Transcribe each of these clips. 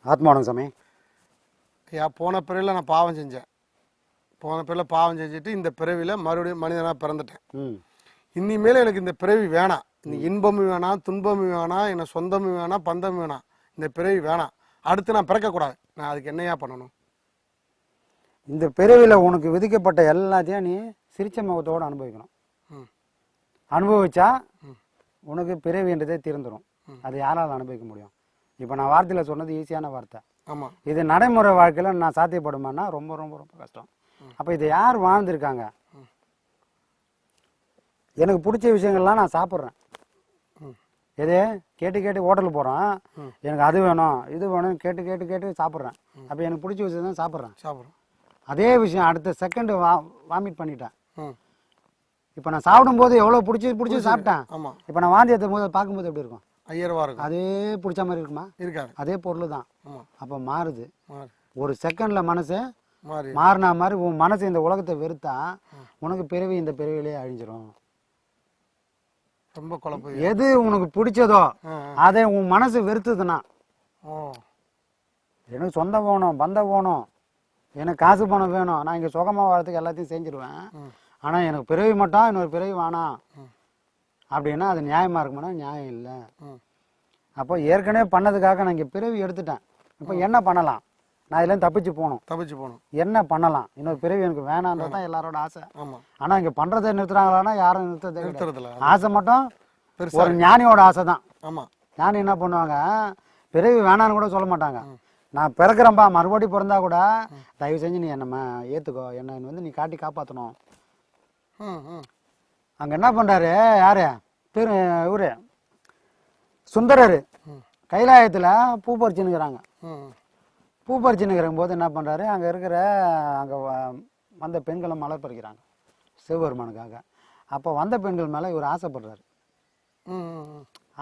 ஆத்மானம் சாமி. ஐயா, போன பிறவியில் நான் பாவம் செஞ்சேன். போன பிறவியில் பாவம் செஞ்சுட்டு இந்த பிறவியில் மறுபடியும் மனிதனாக பிறந்துட்டேன். இனிமேல் எனக்கு இந்த பிறவி வேணாம். இந்த இன்பமும் வேணாம், துன்பமும் வேணாம், என்ன சொந்தமும் வேணாம், பந்தமும் வேணாம். இந்த பிறவி வேணாம். அடுத்து நான் பிறக்கக்கூடாது. நான் அதுக்கு என்னையா பண்ணணும்? இந்த பிறவியில் உனக்கு விதிக்கப்பட்ட எல்லாத்தையும் நீ சிரிச்ச முகத்தோடு அனுபவிக்கணும். அனுபவிச்சா உனக்கு பிறவின்றதே தீர்ந்துடும். அது யாரால் அனுபவிக்க முடியும்? இப்போ நான் வார்த்தையில் சொன்னது ஈஸியான வார்த்தை. ஆமாம். இது நடைமுறை வாழ்க்கையில் நான் சாத்தியப்படுமானா ரொம்ப ரொம்ப ரொம்ப கஷ்டம். அப்போ இதை யார் வாழ்ந்துருக்காங்க? எனக்கு பிடிச்ச விஷயங்கள்லாம் நான் சாப்பிட்றேன். எது கேட்டு கேட்டு ஹோட்டலுக்கு போகிறோம், எனக்கு அது வேணும் இது வேணும் கேட்டு கேட்டு கேட்டு சாப்பிட்றேன். அப்போ எனக்கு பிடிச்ச விஷயம் தான் சாப்பிட்றேன். அதே விஷயம் அடுத்த செகண்டு வாமிட் பண்ணிட்டேன். இப்போ நான் சாப்பிடும்போது எவ்வளோ பிடிச்சி சாப்பிட்டேன். ஆமாம். இப்போ நான் வாந்தி எடுத்தும் போது பார்க்கும்போது எப்படி இருக்கும்? ஐயரவா இருக்கும். அதே பிடிச்ச மாதிரி இருக்குமா? இருக்காது. அதே பொருள் தான். அப்போ மாறுது. ஒரு செகண்டில் மனசு மாறினா மாதிரி உன் மனசு இந்த உலகத்தை வெறுத்தா உனக்கு பிறவி இந்த பிறவிலே அழிஞ்சிரும். ரொம்ப குழப்பம். எது உனக்கு பிடிச்சதோ அதை உன் மனசு வெறுத்துதுன்னா, எனக்கு சொந்தம் வேணும், பந்தம் வேணும், எனக்கு காசு பணம் வேணும், நான் இங்கே சுகமாக வரதுக்கு எல்லாத்தையும் செஞ்சிருவேன், ஆனால் எனக்கு பிறவி மட்டும் இன்னொரு பிறவி வேணாம் அப்படின்னா அது நியாயமாக இருக்குமானா நியாயம் இல்லை. அப்போ ஏற்கனவே பண்ணதுக்காக நான் இங்கே பிறவி எடுத்துட்டேன். இப்போ என்ன பண்ணலாம்? நான் இதுலேருந்து தப்பிச்சு போகணும். என்ன பண்ணலாம்? இன்னொரு பிறவி எனக்கு வேணான்றது தான் எல்லாரோட ஆசை. ஆனால் இங்கே பண்ணுறதை நிறுத்துறாங்களான்னா யாரும் நிறுத்துறதில்ல. ஆசை மட்டும் ஒரு ஞானியோட ஆசை தான். ஞானி என்ன பண்ணுவாங்க, பிறவி வேணான்னு கூட சொல்ல மாட்டாங்க. நான் பிறக்கிறேன்பா, மறுபடியும் பிறந்தா கூட தயவு செஞ்சு நீ என்னம்மா ஏற்றுக்கோ, என்ன வந்து நீ காட்டி காப்பாற்றணும். அங்கே என்ன பண்ணுறாரு, யாரு திரு இவரு சுந்தரர் கைலாயத்தில் பூ பறிச்சுன்னுக்கிறாங்க. பூ பறிச்சுன்னுக்கிற போது என்ன பண்ணுறாரு, அங்கே இருக்கிற அங்கே வந்த பெண்களை மலர் பறிக்கிறாங்க சிவபெருமானுக்காக. அப்போ வந்த பெண்கள் மேலே இவர் ஆசைப்படுறாரு.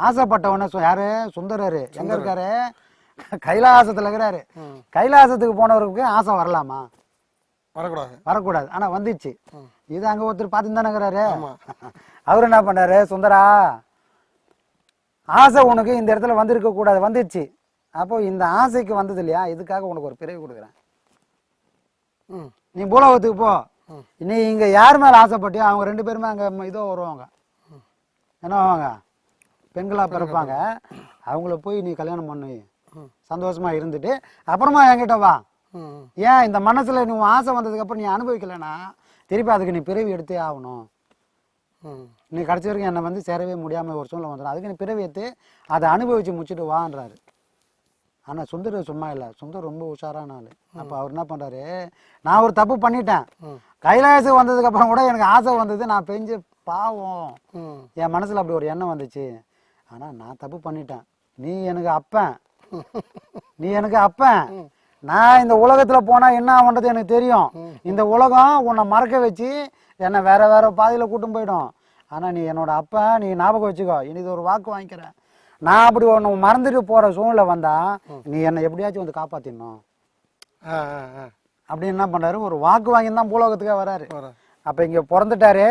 ஆசைப்பட்ட உடனே யாரு சுந்தரர் எங்கே இருக்காரு? கைலாசத்தில் இருக்கிறாரு. கைலாசத்துக்கு போனவருக்கு ஆசை வரலாமா? வரக்கூடாது. ஆனால் வந்துச்சு. இது அங்கே ஒருத்தர் பார்த்துன்னு தானே இருக்கிறாரு. அவர் என்ன பண்ணாரு, சுந்தரா ஆசை உனக்கு இந்த இடத்துல வந்திருக்க கூடாது, வந்துடுச்சு. அப்போ இந்த ஆசைக்கு வந்தது இல்லையா, இதுக்காக உனக்கு ஒரு பிறவி கொடுக்குறேன். நீ பூலோகத்துக்கு போ. நீ இங்க யார் மேல ஆசைப்பட்டியோ அவங்க 2 பேருமே அங்க இதோ வருவாங்க. என்ன ஆவாங்க? பெண்களா பிறப்பாங்க. அவங்கள போய் நீ கல்யாணம் பண்ணு, சந்தோஷமா இருந்துட்டு அப்புறமா என்கிட்ட வா. ஏன் இந்த மனசுல நீ ஆசை வந்ததுக்கு அப்புறம் நீ அனுபவிக்கலன்னா திருப்பி அதுக்கு நீ பிறவி எடுத்தே ஆகணும். நீ கடைசி வரைக்கும் என்னை வந்து சேரவே முடியாமல் ஒரு சூழ்நிலை வந்துடும். அதுக்கு நீ பிறவி எடுத்து அதை அனுபவிச்சு முடிச்சுட்டு வான்றாரு. ஆனால் சுந்தர் சும்மா இல்லை, சுந்தர் ரொம்ப உஷாரான ஆள். அப்போ அவர் என்ன பண்ணுறாரு, நான் ஒரு தப்பு பண்ணிட்டேன், கைலாயத்துக்கு வந்ததுக்கு அப்புறம் கூட எனக்கு ஆசை வந்தது, நான் பெஞ்சு பாவம் என் மனசில் அப்படி ஒரு எண்ணம் வந்துச்சு. ஆனால் நான் தப்பு பண்ணிட்டேன், நீ எனக்கு அப்பன், நான் இந்த உலகத்தில் போனால் என்ன ஆகுன்றது எனக்கு தெரியும். இந்த உலகம் உன்னை மறக்க வச்சு என்னை வேற வேற பாதையில் கூட்டும் போயிடும். ஆனால் நீ என்னோட அப்பன், நீ ஞாபகம் வச்சுக்கோ, இனி இது ஒரு வாக்கு வாங்கிக்கிறேன். நான் அப்படி ஒன்று மறந்துட்டு போகிற சூழ்நிலை வந்தா நீ என்னை எப்படியாச்சும் வந்து காப்பாற்றிடணும் அப்படின்னு என்ன பண்ணுறாரு, ஒரு வாக்கு வாங்கி தான் பூலோகத்துக்கே வராரு. அப்போ இங்கே பிறந்துட்டாரு.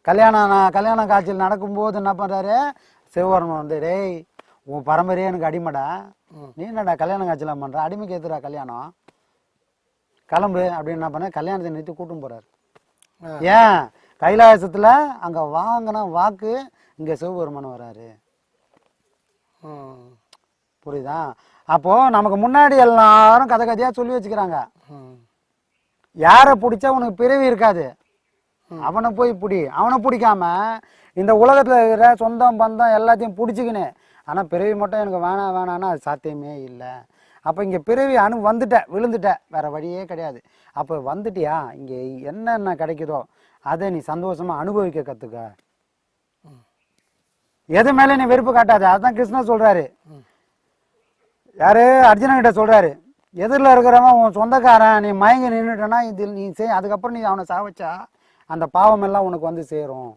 கல்யாண காட்சியில் நடக்கும்போது என்ன பண்ணுறாரு, சிவபெருமான் வந்து, டேய் உன் பரம்பரையே எனக்கு அடிமைடா, நீ என்னடா கல்யாண காட்சியெலாம் பண்ணுற, அடிமைக்கு ஏற்றுறா கல்யாணம், கிளம்பு அப்படின்னு என்ன பண்ண கல்யாணத்தை நிறுத்தி கூட்டும் போகிறாரு. ஏன் கைலாசத்தில் அங்கே வாங்கின வாக்கு இங்கே சிவபெருமான் வராரு. புரியுதா? அப்போ நமக்கு முன்னாடி எல்லாரும் கதை கதையா சொல்லி வச்சுக்கிறாங்க, யாரை பிடிச்சா உனக்கு பிறவி இருக்காது, அவனை போய் பிடி. அவனை பிடிக்காம இந்த உலகத்துல இருக்கிற சொந்தம் பந்தம் எல்லாத்தையும் பிடிச்சிக்கினு ஆனா பிறவி மட்டும் எனக்கு வேணான்னா அது சாத்தியமே இல்லை. அப்போ இங்கே பிறவி விழுந்துட்ட, வேற வழியே கிடையாது. அப்போ வந்துட்டியா, இங்கே என்னென்ன கிடைக்குதோ அதை நீ சந்தோஷமா அனுபவிக்க கத்துக்க. எது மேலே நீ வெறுப்பு காட்டாது. அதுதான் கிருஷ்ணர் சொல்றாரு. யாரு? அர்ஜுனன் கிட்ட சொல்றாரு, எதிரில் இருக்கிறவன் உன் சொந்தக்காரன், நீ மயங்கி நின்றுட்டனா இதில் நீ அதுக்கப்புறம் நீ அவனை சாவச்சா அந்த பாவம் எல்லாம் உனக்கு வந்து சேரும்.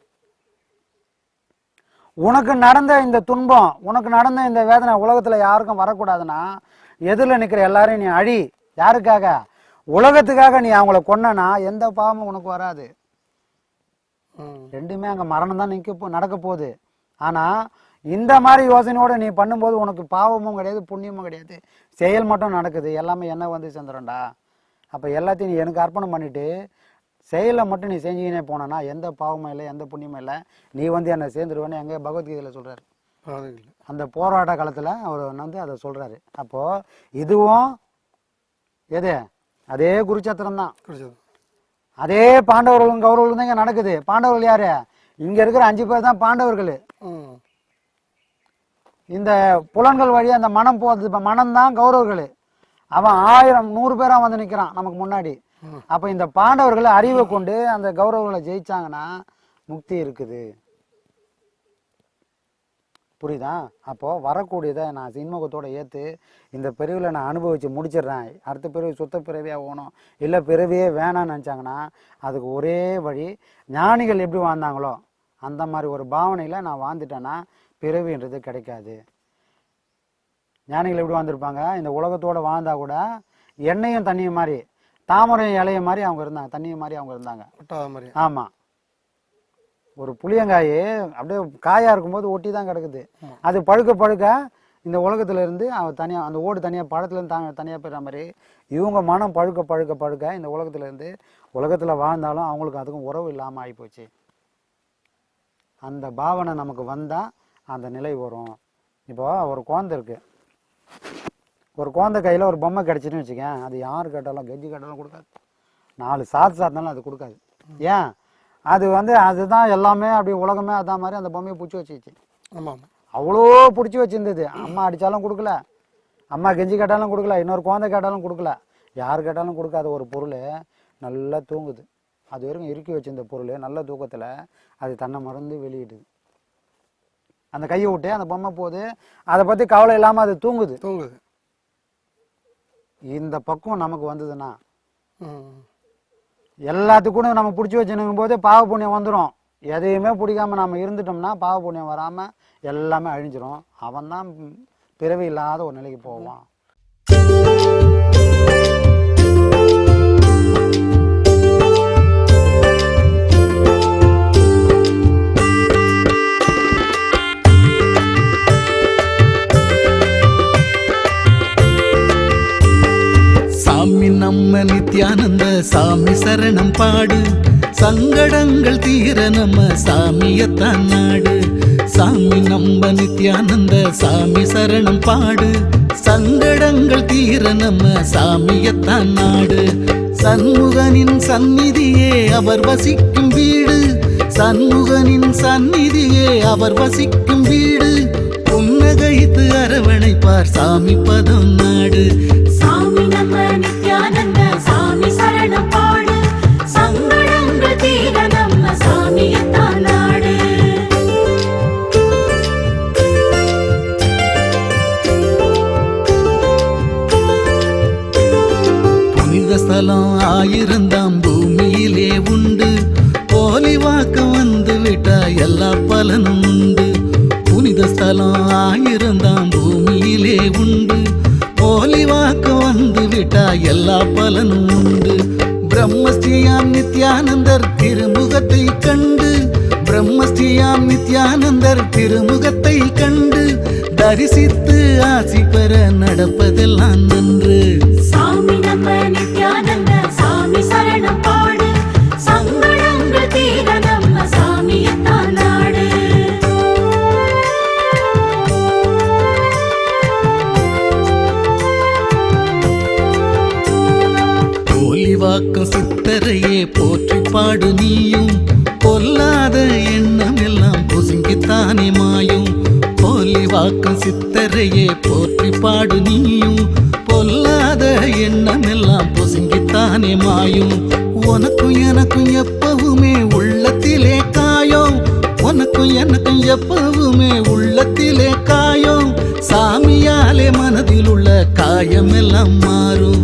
உனக்கு நடந்த இந்த துன்பம், உனக்கு நடந்த இந்த வேதனை உலகத்துல யாருக்கும் வரக்கூடாதுன்னா எதிரில் நிற்கிற எல்லாரையும் நீ அழி. யாருக்காக? உலகத்துக்காக. நீ அவங்கள கொன்னா எந்த பாவமும் உனக்கு வராது. ரெண்டுமே அங்கே மரணம் தான் நடக்க போகுது. ஆனால் இந்த மாதிரி யோசனையோட நீ பண்ணும்போது உனக்கு பாவமும் கிடையாது, புண்ணியமும் கிடையாது, செயல் மட்டும் நடக்குது. எல்லாமே என்ன வந்து சேர்ந்துடும்டா. அப்போ எல்லாத்தையும் நீ எனக்கு அர்ப்பணம் பண்ணிட்டு செயலை மட்டும் நீ செஞ்சுக்கினே போனா எந்த பாவமும் இல்லை, எந்த புண்ணியமும் இல்லை, நீ வந்து என்னை சேர்ந்துருவேன்னு எங்கே பகவத்கீதையில் சொல்கிறாரு. அந்த போராட்ட காலத்தில் அவர் வந்து அதை சொல்கிறாரு. அப்போது இதுவும் எது அதே குருச்சத்திரம் தான். அதே பாண்டவர்களும் கௌரவர்களும் தான் இங்கே நடக்குது. பாண்டவர்கள் யாரு? இங்கே இருக்கிற 5 பேர் தான் பாண்டவர்கள். இந்த புலன்கள் வழியாக அந்த மனம் போகுது, இப்போ மனம்தான் கௌரவர்கள். அவன் 1000 100 பேராக வந்து நிற்கிறான் நமக்கு முன்னாடி. அப்போ இந்த பாண்டவர்களை அறிவை கொண்டு அந்த கௌரவர்களை ஜெயிச்சாங்கன்னா முக்தி இருக்குது. புரியுதா? அப்போது வரக்கூடியதை நான் சின்முகத்தோடு ஏற்று இந்த பிறவியில் நான் அனுபவித்து முடிச்சிடுறேன், அடுத்த பிறவி சுத்த பிறவியாக போகணும், இல்லை பிறவியே வேணான்னு நினச்சாங்கன்னா அதுக்கு ஒரே வழி ஞானிகள் எப்படி வாழ்ந்தாங்களோ அந்த மாதிரி ஒரு பாவனையில் நான் வாழ்ந்துட்டேன்னா பிறவின்றது கிடைக்காது. ஞானிகள் எப்படி வாழ்ந்துருப்பாங்க? இந்த உலகத்தோடு வாழ்ந்தா கூட எண்ணெயும் தண்ணியும் மாதிரி, தாமரை இலைய மாதிரி அவங்க இருந்தாங்க, தண்ணியும் மாதிரி அவங்க இருந்தாங்க. ஆமாம். ஒரு புளியங்காய் அப்படியே காயாக இருக்கும்போது ஒட்டி தான் கிடக்குது. அது பழுக்க பழுக்க இந்த உலகத்துல இருந்து அவன் தனியாக அந்த ஓடு தனியாக பழத்துலேருந்து தனியாக போயிடுற மாதிரி இவங்க மனம் பழுக்க பழுக்க பழுக்க இந்த உலகத்துல இருந்து உலகத்தில் வாழ்ந்தாலும் அவங்களுக்கு அதுக்கும் உறவு இல்லாமல் ஆகிப்போச்சு. அந்த பாவனை நமக்கு வந்தால் அந்த நிலை வரும். இப்போ ஒரு குழந்தை இருக்கு, ஒரு குழந்தை கையில் ஒரு பொம்மை கிடச்சின்னு வச்சுக்கேன், அது யார் கேட்டாலும் கெஞ்சி கேட்டாலும் கொடுக்காது, 4 சாத்தினாலும் அது கொடுக்காது. ஏன்? அது வந்து அதுதான் எல்லாமே, அப்படி உலகமே அதான் மாதிரி அந்த பொம்மையை பிடிச்சி வச்சிச்சு. அவ்வளோ பிடிச்சி வச்சிருந்தது. அம்மா அடித்தாலும் கொடுக்கல, அம்மா கெஞ்சி கேட்டாலும் கொடுக்கல, இன்னொரு குழந்தை கேட்டாலும் கொடுக்கல, யார் கேட்டாலும் கொடுக்காத ஒரு பொருள் நல்லா தூங்குது. அது வரைக்கும் இறுக்கி வச்சிருந்த பொருள் நல்ல தூக்கத்தில் அது தன்னை மறந்து வெளியிடுது. அந்த கையை விட்டு அந்த பொம்மை போகுது, அதை பற்றி கவலை இல்லாமல் அது தூங்குது. இந்த பக்கம் நமக்கு வந்ததுன்னா எல்லாத்துக்கும் நம்ம பிடிச்சி வச்சுனுங்கும் போது பாவ புண்ணியம் வந்துடும். எதையுமே பிடிக்காம நம்ம இருந்துட்டோம்னா பாவ புண்ணியம் வராமல் எல்லாமே அழிஞ்சிரும். அவன் தான் பிறவி இல்லாத ஒரு நிலைக்கு போவான். சாமி நம்ம நித்யானந்த சாமி சரணம் பாடு, சங்கடங்கள் தீர நம்ம சாமியத்தான் நாடு. சாமி நம்ம நித்யானந்த சாமி சரணம் பாடு, சங்கடங்கள் தீர நம்ம சாமியத்தான் நாடு. சண்முகனின் சந்நிதியே அவர் வசிக்கும் வீடு, சண்முகனின் சந்நிதியே அவர் வசிக்கும் வீடு. புன்னகைத்து அரவணைப்பார் சாமி பதம் நாடு. சாமி நம்ம நித்யானந்த சாமி சரணம் பாடு, சங்கடங்கள் தீர நம்ம சாமியத்தான் நாடு. புனித ஸ்தலம் 1000 பூமியிலே உண்டு, போலி வாக்கு வந்து விட்டா எல்லா பலனும் உண்டு. புனித ஸ்தலம் 1000 பூமியிலே உண்டு, போலி வாக்கு வந்து விட்டா எல்லா பலனும் உண்டு. பிரம்மஸ்ரீயாம் நித்யானந்தர் திருமுகத்தை கண்டு, பிரம்மஸ்ரீயாம் நித்யானந்தர் திருமுகத்தை கண்டு தரிசித்து ஆசி பெற நடப்பதெல்லாம் நன்று. சாமி நம்ம நித்யானந்த சாமி சரணம் பாடு, சங்கடங்கள் தீர நம்ம சாமியத்தான் நாடு. வாக்கம் சித்தரையே போற்றி பாடு நீயும், பொல்லாத எண்ணம் எல்லாம் பொசுங்கித்தானே மாயும். போலி வாக்கம் சித்தரையே போற்றி பாடு நீயும், பொல்லாத எண்ணம் எல்லாம் பொசுங்கித்தானே மாயும். உனக்கும் எனக்கும் எப்பவுமே உள்ளத்திலே காயம், உனக்கும் எனக்கும் எப்பவுமே உள்ளத்திலே காயம். சாமியாலே மனதில் உள்ள காயம் எல்லாம் மாறும்.